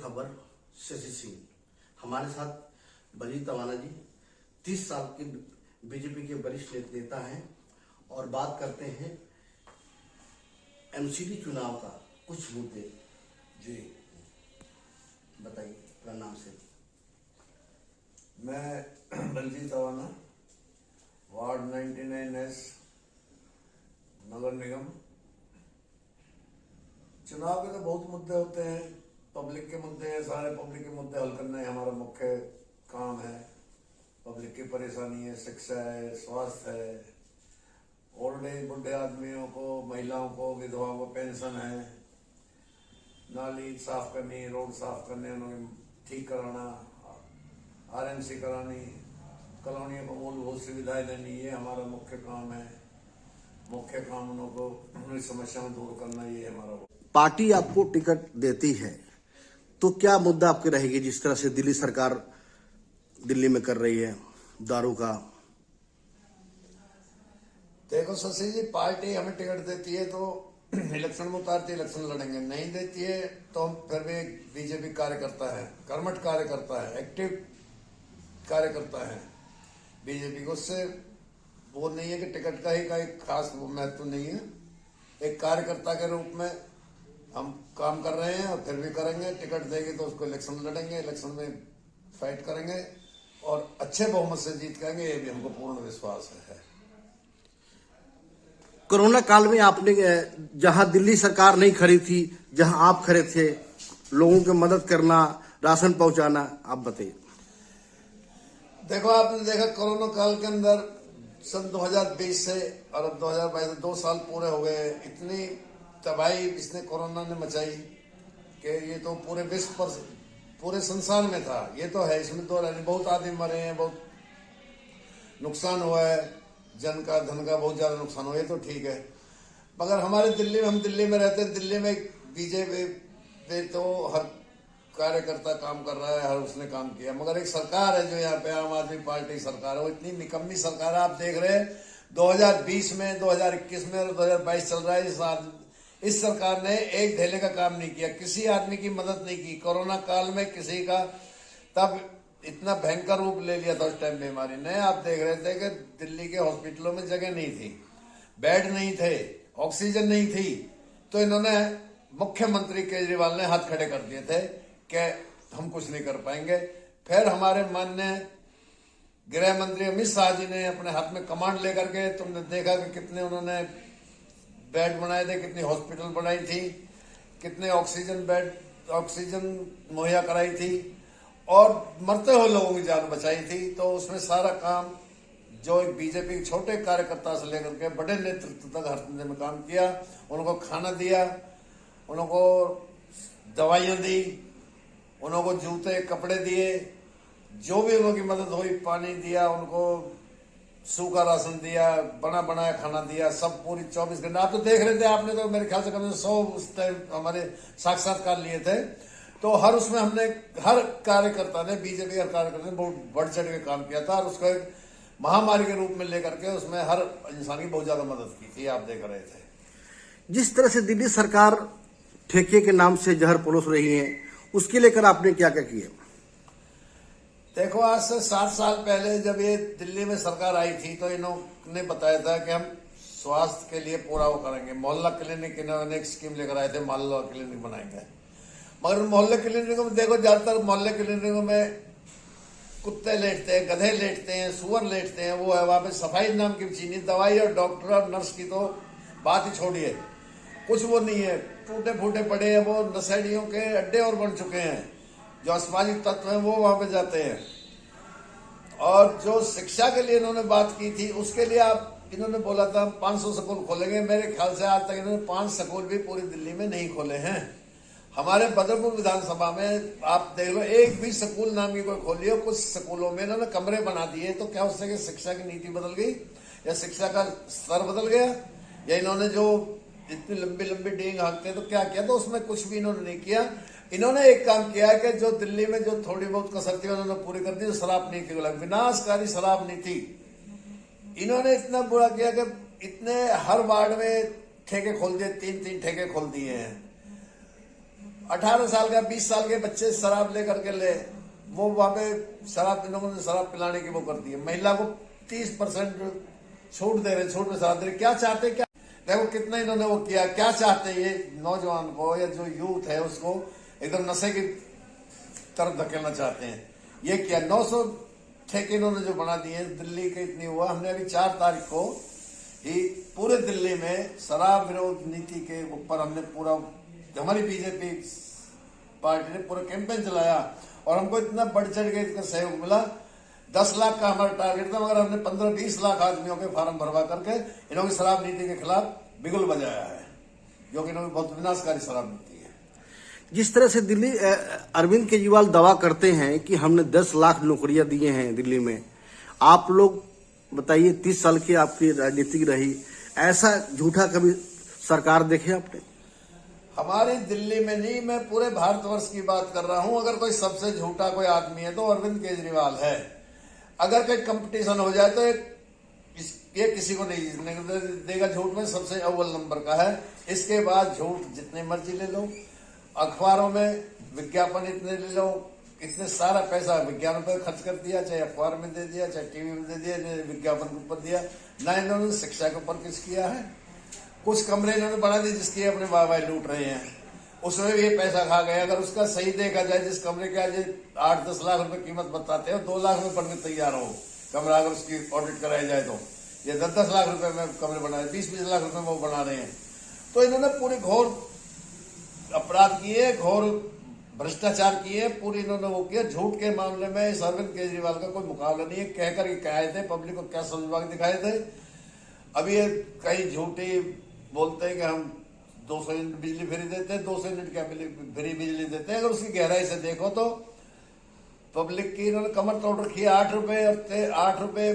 खबर शशि सिंह। हमारे साथ बलजीत तवाना जी 30 साल के बीजेपी के वरिष्ठ नेता हैं और बात करते हैं एमसीडी चुनाव का कुछ मुद्दे। जी बताइए अपना नाम से। मैं बलजीत तवाना, वार्ड 99S, नगर निगम। चुनाव के तो बहुत मुद्दे होते हैं, पब्लिक के मुद्दे हैं, सारे पब्लिक के मुद्दे हल करना ही हमारा मुख्य काम है। पब्लिक की परेशानी है, शिक्षा है, स्वास्थ्य है, ओल्ड एज बुढ़े आदमियों को, महिलाओं को, विधवाओं को पेंशन है, नाली साफ करनी, रोड साफ करने, उन्हें ठीक कराना, आरएमसी करानी, कॉलोनियों को मूलभूत सुविधाएं देनी, ये हमारा मुख्य काम है। मुख्य कानूनों को उनकी समस्याएं दूर करना, ये हमारा। पार्टी आपको टिकट देती है तो क्या मुद्दा आपके रहेगी, जिस तरह से दिल्ली सरकार दिल्ली में कर रही है दारू का? देखो शशि जी, पार्टी हमें टिकट देती है तो इलेक्शन में उतारती है, इलेक्शन लड़ेंगे। नहीं देती है तो हम फिर भी बीजेपी कार्यकर्ता है, कर्मठ कार्यकर्ता है, एक्टिव कार्यकर्ता है बीजेपी को। उससे वो नहीं है कि टिकट का ही का एक खास महत्व नहीं है। एक कार्यकर्ता के रूप में हम काम कर रहे हैं और फिर भी करेंगे। टिकट देंगे तो उसको इलेक्शन लड़ेंगे, इलेक्शन में फाइट करेंगे और अच्छे बहुमत से जीत करेंगे, ये भी हमको पूर्ण विश्वास है। कोरोना काल में आपने जहां दिल्ली सरकार नहीं खड़ी थी, जहां आप खड़े थे, लोगों की मदद करना, राशन पहुंचाना, आप बताइए। देखो, आपने देखा कोरोना काल के अंदर सन 2020 से और अब 2022 2 साल पूरे हो गए। इतनी तबाही इसने कोरोना ने मचाई कि ये तो पूरे विश्व पर, पूरे संसार में था। ये तो है, इसमें तो बहुत आदमी मरे हैं, बहुत नुकसान हुआ है, जन का धन का बहुत ज्यादा नुकसान हुआ, ये तो ठीक है। मगर हमारे दिल्ली में, हम दिल्ली में रहते हैं, दिल्ली में बीजेपी तो हर कार्यकर्ता काम कर रहा है, हर उसने काम किया। मगर एक सरकार है जो यहाँ पे आम आदमी पार्टी सरकार है, वो इतनी निकम्मी सरकार है। आप देख रहे हैं 2020 में, 2021 में और 2022 चल रहा है। इस सरकार ने एक ढेले का काम नहीं किया, किसी आदमी की मदद नहीं की। कोरोना काल में किसी का तब इतना भयंकर रूप ले लिया था उस टाइम बीमारी ने। आप देख रहे थे कि दिल्ली के हॉस्पिटलों में जगह नहीं थी, बेड नहीं थे, ऑक्सीजन नहीं थी। तो इन्होंने, मुख्यमंत्री केजरीवाल ने हाथ खड़े कर दिए थे कि हम कुछ नहीं कर पाएंगे। फिर हमारे माननीय गृह मंत्री अमित शाह जी ने अपने हाथ में कमांड लेकर के, तुमने देखा कि कितने उन्होंने बेड बनाए थे, कितनी हॉस्पिटल बनाई थी, कितने ऑक्सीजन बेड, ऑक्सीजन मुहैया कराई थी और मरते हुए लोगों की जान बचाई थी। तो उसमें सारा काम जो एक बीजेपी के छोटे कार्यकर्ता से लेकर के बड़े नेतृत्व तक हर दिन में काम किया। उनको खाना दिया, उनको दवाइयां दी, उनको जूते कपड़े दिए, जो भी उनकी मदद हुई, पानी दिया, उनको सूखा राशन दिया, बना बनाया खाना दिया, सब पूरी 24 घंटे। आप तो देख रहे थे, आपने तो मेरे ख्याल से कम से 100 उस टाइम हमारे साक्षात्कार लिए थे। तो हर उसमें हमने, हर कार्यकर्ता ने, बीजेपी हर कार्यकर्ता ने बहुत बढ़ चढ़ के काम किया था और उसको एक महामारी के रूप में लेकर के उसमें हर इंसान की बहुत ज्यादा मदद की थी। आप देख रहे थे जिस तरह से दिल्ली सरकार ठेके के नाम से जहर परोस रही है, उसके लेकर आपने क्या क्या किया? देखो, आज से 7 साल पहले जब ये दिल्ली में सरकार आई थी तो इन्होंने बताया था कि हम स्वास्थ्य के लिए पूरा वो करेंगे। मोहल्ला क्लिनिक, इन्होंने एक स्कीम लेकर आए थे, मोहल्ला क्लिनिक बनाएंगे। मगर मोहल्ले क्लिनिकों में देखो, ज्यादातर मोहल्ले क्लिनिकों में कुत्ते लेटते हैं, गधे लेटते हैं, सुअर लेटते हैं। वो है, वहां पे सफाई नाम की चीज नहीं। दवाई और डॉक्टर और नर्स की तो बात ही छोड़िए, कुछ वो नहीं है। टूटे फूटे पड़े हैं, वो नशेड़ियों के अड्डे और बन चुके हैं। जो असामाजिक तत्व हैं वो वहां पे जाते हैं। और जो शिक्षा के लिए इन्होंने बात की थी, उसके लिए इन्होंने बोला था 500 स्कूल खोलेंगे। मेरे ख्याल से आज तक इन्होंने 5 स्कूल भी पूरी दिल्ली में नहीं खोले हैं। हमारे बदरपुर विधानसभा में आप देख लो, एक भी स्कूल नाम की कोई खोली हो। कुछ स्कूलों में इन्होंने कमरे बना दिए। तो क्या उससे शिक्षा की नीति बदल गई, या शिक्षा का स्तर बदल गया, या इन्होंने जो इतनी लंबी लंबी डींग हाँकते हैं तो क्या किया? तो उसमें कुछ भी इन्होंने नहीं किया। इन्होंने एक काम किया कि जो दिल्ली में जो थोड़ी बहुत कसर थी उन्होंने पूरी कर दी। शराब नीति को, विनाशकारी शराब नीति इन्होंने इतना बुरा किया कि इतने हर वार्ड में ठेके खोल दिए, 3-3 ठेके खोल दिए हैं। 18 साल का 20 साल के बच्चे शराब लेकर के ले, वो वहां पे शराब इन्होंने शराब पिलाने की वो करती है। महिला को 30% छूट दे रहे, छूट में शराब दे रहे। क्या चाहते, क्या देखो कितना इन्होंने वो किया। क्या चाहते ये नौजवान को या जो यूथ है उसको एकदम नशे की तरफ धकेलना चाहते हैं। ये किया 900 ठेके इन्होंने जो बना दिए दिल्ली के, इतनी हुआ। हमने अभी 4 तारीख को ही पूरे दिल्ली में शराब विरोध नीति के ऊपर हमने पूरा, हमारी बीजेपी पार्टी ने पूरा कैंपेन चलाया और हमको इतना बढ़ चढ़ के इसका सहयोग मिला। 10 लाख का हमारा टारगेट था, मगर हमने 15-20 लाख आदमियों के फार्म भरवा करके इन्होंने शराब नीति के खिलाफ बिगुल बजाया है, जो कि इन्होंने बहुत विनाशकारी शराब नीति है। जिस तरह से दिल्ली अरविंद केजरीवाल दावा करते हैं कि हमने 10 लाख नौकरियां दिए हैं दिल्ली में, आप लोग बताइए 30 साल की आपकी राजनीति रही, ऐसा झूठा कभी सरकार देखे आपने? हमारी दिल्ली में नहीं, मैं पूरे भारतवर्ष की बात कर रहा हूं। अगर कोई सबसे झूठा कोई आदमी है तो अरविंद केजरीवाल है। अगर कोई कंपटीशन हो जाए तो ये किसी को नहीं जीतने देगा। झूठ में सबसे अव्वल नंबर का है। इसके बाद झूठ जितने मर्जी ले लो, अखबारों में विज्ञापन इतने ले लो, इतने सारा पैसा विज्ञापन पर खर्च कर दिया, चाहे अखबार में दे दिया, चाहे टीवी में दे दिया, विज्ञापन के ऊपर दिया। ना इन्होंने शिक्षा के ऊपर कुछ किया है। कुछ कमरे इन्होंने बना दिए जिसकी अपने वाह लूट रहे हैं, उसमें भी ये पैसा खा गए। अगर उसका सही देखा जाए, जिस कमरे के आज 8-10 लाख रुपए कीमत बताते हैं, 2 लाख में बनने तैयार हो कमरा, अगर उसकी ऑडिट कराई जाए तो। ये 10-10 लाख रुपए में कमरे बना रहे, 20-20 लाख रुपए में वो बना रहे हैं। तो इन्होंने पूरे घोर अपराध किए, घोर भ्रष्टाचार किए, पूरी इन्होंने वो किया। झूठ के मामले में इस अरविंद केजरीवाल का कोई मुकाबला नहीं है। कहकर ये कहे थे, पब्लिक को क्या समझवा के दिखाए थे। अभी ये कई झूठी बोलते हैं कि हम 200 यूनिट बिजली फ्री देते हैं। 200 यूनिट क्या फ्री बिजली देते हैं? अगर उसकी गहराई से देखो तो पब्लिक की इन्होंने कमर तोड़ रखी है। 8 रुपए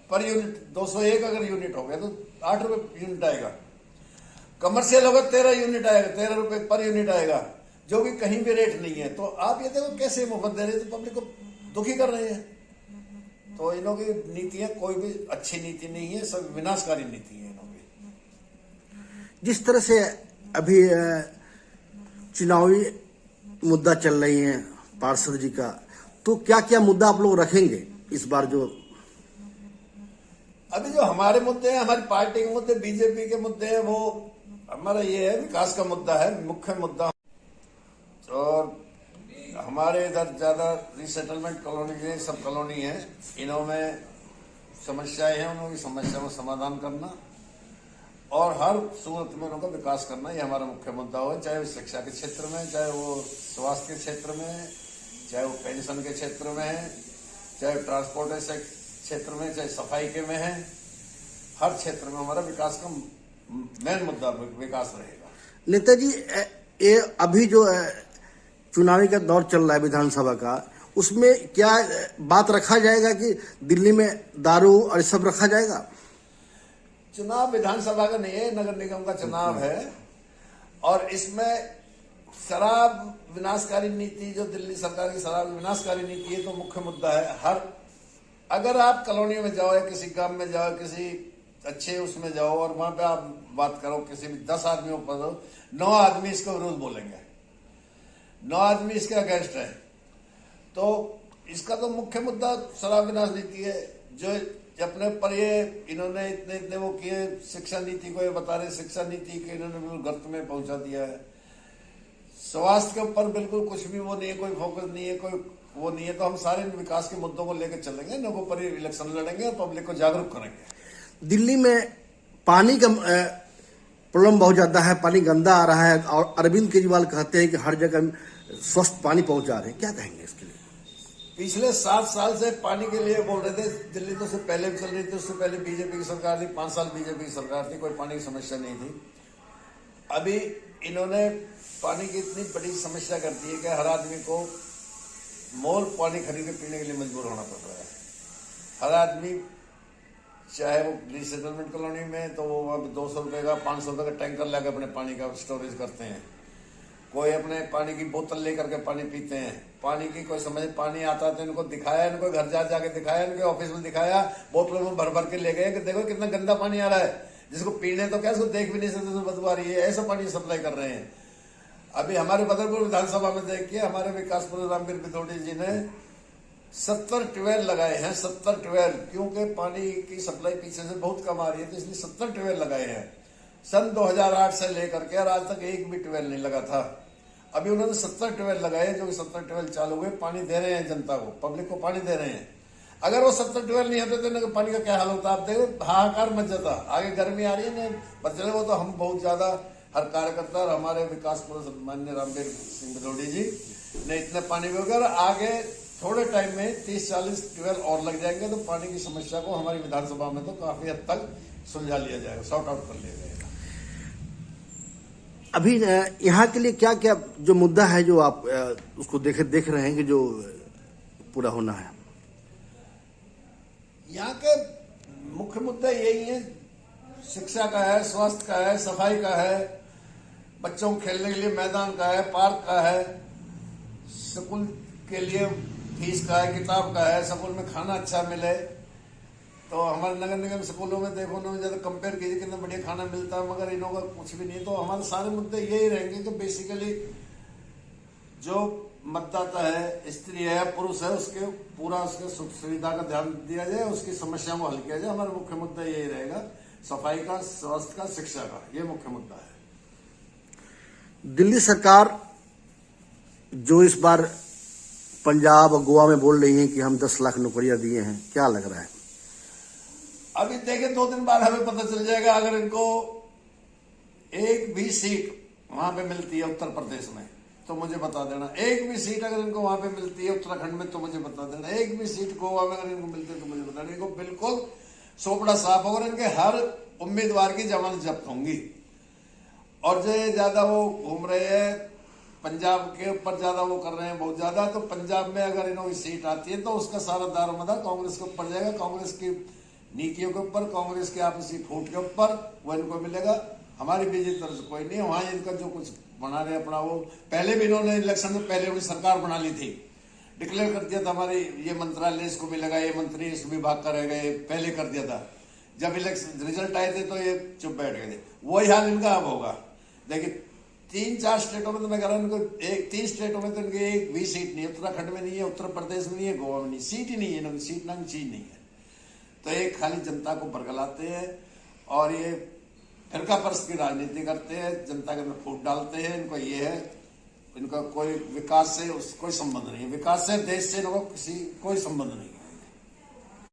पर यूनिट, 201 अगर यूनिट हो गया तो 8 रुपए यूनिट आएगा। कमर्शियल होगा 13 यूनिट आएगा, 13 रुपए पर यूनिट आएगा, जो कि कहीं भी रेट नहीं है। तो आप ये देखो कैसे मुफ्त दे रहे हैं, तो पब्लिक को दुखी कर रहे हैं। तो इन्हों की नीतियां कोई भी अच्छी नीति नहीं है, सब विनाशकारी नीति है। जिस तरह से अभी चुनावी मुद्दा चल रही है पार्षद जी का, तो क्या क्या मुद्दा आप लोग रखेंगे इस बार? जो अभी जो हमारे मुद्दे हैं, हमारी पार्टी के मुद्दे, बीजेपी के मुद्दे हैं, वो हमारा ये है, विकास का मुद्दा है, मुख्य मुद्दा। और हमारे इधर ज्यादा रिसेटलमेंट कॉलोनी, ये सब कॉलोनी है, इनमें समस्याएं हैं, उनकी समस्या को समाधान करना और हर सूरत में उनका विकास करना, ये हमारा मुख्य मुद्दा हो। चाहे वो शिक्षा के क्षेत्र में, चाहे वो स्वास्थ्य के क्षेत्र में, चाहे वो पेंशन के क्षेत्र में है, चाहे ट्रांसपोर्टेशन क्षेत्र में, चाहे सफाई के में है, हर क्षेत्र में हमारा विकास का मेन मुद्दा विकास रहेगा। नेताजी, ये अभी जो चुनावी का दौर चल रहा है विधानसभा का, उसमें क्या बात रखा जाएगा कि दिल्ली में दारू और सब रखा जाएगा? चुनाव विधानसभा का नहीं है, नगर निगम का चुनाव है। और इसमें शराब विनाशकारी नीति, जो दिल्ली सरकार की शराब विनाशकारी नीति है, तो मुख्य मुद्दा है। अगर आप कॉलोनी में जाओ या किसी गांव में जाओ, किसी अच्छे उसमें जाओ और वहां पे आप बात करो, किसी भी 10 आदमियों पर 9 आदमी इसका विरोध बोलेंगे, 9 आदमी इसके अगेंस्ट है। तो इसका तो मुख्य मुद्दा शराब विनाश नीति है, जो अपने पर ये इन्होंने इतने वो किए। शिक्षा नीति को ये बता रहे, शिक्षा नीति के इन्होंने बिल्कुल गर्त में पहुंचा दिया है। स्वास्थ्य के ऊपर बिल्कुल कुछ भी वो नहीं है, कोई फोकस नहीं है, कोई वो नहीं है। तो हम सारे विकास के मुद्दों को लेकर चलेंगे, लोगों पर इलेक्शन लड़ेंगे और पब्लिक को जागरूक करेंगे। दिल्ली में पानी का प्रॉब्लम बहुत ज्यादा है, पानी गंदा आ रहा है और अरविंद केजरीवाल कहते हैं कि हर जगह स्वस्थ पानी पहुंचा रहे हैं, क्या कहेंगे इसके लिए? पिछले 7 साल से पानी के लिए बोल रहे थे। दिल्ली तो उससे पहले भी चल रही थी, उससे पहले बीजेपी की सरकार थी, 5 साल बीजेपी की सरकार थी, कोई पानी की समस्या नहीं थी। अभी इन्होंने पानी की इतनी बड़ी समस्या कर दी है कि हर आदमी को मोल पानी खरीद के पीने के लिए मजबूर होना पड़ रहा है। हर आदमी, चाहे वो रिसेटलमेंट कॉलोनी में, तो वो वहां 200 रुपए का 500 रुपए का टैंकर लेकर अपने पानी का स्टोरेज करते हैं। कोई अपने पानी की बोतल लेकर के पानी पीते हैं। पानी की कोई समझ, पानी आता है तो इनको दिखाया, इनको घर जाके दिखाया, इनके ऑफिस में दिखाया, बोतलों में भर के ले गए कि देखो कितना गंदा पानी आ रहा है, जिसको पीने तो क्या, उसको देख भी नहीं सकते, बदबू आ रही है, ऐसा पानी सप्लाई कर रहे हैं। अभी हमारे बदरपुर विधानसभा में देखिए, हमारे विकासपुर रामवीर बिदोड़ी जी ने 70 ट्यूबवेल लगाए हैं, 70 ट्यूबवेल, क्योंकि पानी की सप्लाई पीछे से बहुत कम आ रही है, तो इसलिए 70 ट्यूबवेल लगाए हैं। सन 2008 से लेकर के और आज तक एक भी ट्यूबवेल नहीं लगा था। अभी उन्होंने 70 ट्यूबवेल लगाए, जो 70 ट्यूबवेल चालू हुए, पानी दे रहे हैं जनता को, पब्लिक को पानी दे रहे हैं। अगर वो 70 ट्यूबवेल नहीं होते तो पानी का क्या हाल होता, आप देखो हाहाकार मच जाता। आगे गर्मी आ रही है ना, बचले वो तो हम बहुत ज्यादा, हर कार्यकर्ता और हमारे विकासपुर माननीय रामवीर सिंह बिदोड़ी जी ने इतने पानी वगैरह, आगे थोड़े टाइम में 30-40 ट्यूबवेल और लग जाएंगे, तो पानी की समस्या को हमारी विधानसभा में तो काफी हद तक सुलझा लिया जाएगा, सॉर्ट आउट कर लिया जाएगा। अभी यहाँ के लिए क्या क्या जो मुद्दा है जो आप उसको देख रहे हैं कि जो पूरा होना है? यहाँ के मुख्य मुद्दे यही है, शिक्षा का है, स्वास्थ्य का है, सफाई का है, बच्चों को खेलने के लिए मैदान का है, पार्क का है, स्कूल के लिए फीस का है, किताब का है, स्कूल में खाना अच्छा मिले। तो हमारे नगर निगम स्कूलों में देखो ना, ज्यादा कंपेयर कीजिए कितना बढ़िया खाना मिलता है, मगर इनों का कुछ भी नहीं। तो हमारे सारे मुद्दे यही रहेंगे कि बेसिकली जो मतदाता है, स्त्री है, पुरुष है, उसके पूरा उसके सुख सुविधा का ध्यान दिया जाए, उसकी समस्या को हल किया जाए। हमारा मुख्य मुद्दा यही रहेगा, सफाई का, स्वास्थ्य का, शिक्षा का, ये मुख्य मुद्दा है। दिल्ली सरकार जो इस बार पंजाब और गोवा में बोल रही है कि हम 10 लाख नौकरियां दिए हैं, क्या लग रहा है? अभी देखें, 2 दिन बाद हमें पता चल जाएगा। अगर इनको एक भी सीट वहां पे मिलती है उत्तर प्रदेश में तो मुझे बता देना। एक भी सीट अगर इनको वहां पे मिलती है उत्तराखंड में तो मुझे बता देना। एक भी सीट गोवा में अगर इनको मिलती है तो मुझे बता देना। इनको बिल्कुल सोपड़ा साफ होगा, इनके हर उम्मीदवार की जमानत जब्त होंगी। और जो ज्यादा वो घूम रहे हैं पंजाब के ऊपर, ज्यादा वो कर रहे हैं बहुत ज्यादा, तो पंजाब में अगर इन्हों की सीट आती है तो उसका सारा दारोमदार कांग्रेस के ऊपर जाएगा, कांग्रेस की नीतियों के ऊपर, कांग्रेस के आपसी फूट के ऊपर वो इनको मिलेगा। हमारी बीजेपी तरफ से कोई नहीं है। वहां इनका जो कुछ बना रहे अपना, वो पहले भी इन्होंने इलेक्शन में पहले उनकी सरकार बना ली थी, डिक्लेयर कर दिया था हमारे ये मंत्रालय इसको मिलेगा, ये मंत्री इस विभाग का रहेगा, ये पहले कर दिया था। जब इलेक्शन रिजल्ट आए थे तो ये चुप बैठ गए थे। वही हाल इनका अब होगा। देखिए 3-4 स्टेटों में तो मैं कह रहा हूँ इनको 3 स्टेटों में तो इनके एक भी सीट नहीं है। उत्तराखंड में नहीं है, उत्तर प्रदेश में नहीं है, गोवा में नहीं, सीट ही नहीं है इनकी, सीट नाम चीज नहीं है। तो एक खाली जनता को बरगलाते हैं और ये फिरका परस्त की राजनीति करते हैं, जनता के अंदर फूट डालते हैं। इनको ये है, इनका कोई विकास से कोई संबंध नहीं है, विकास से, देश से इनको किसी कोई संबंध नहीं।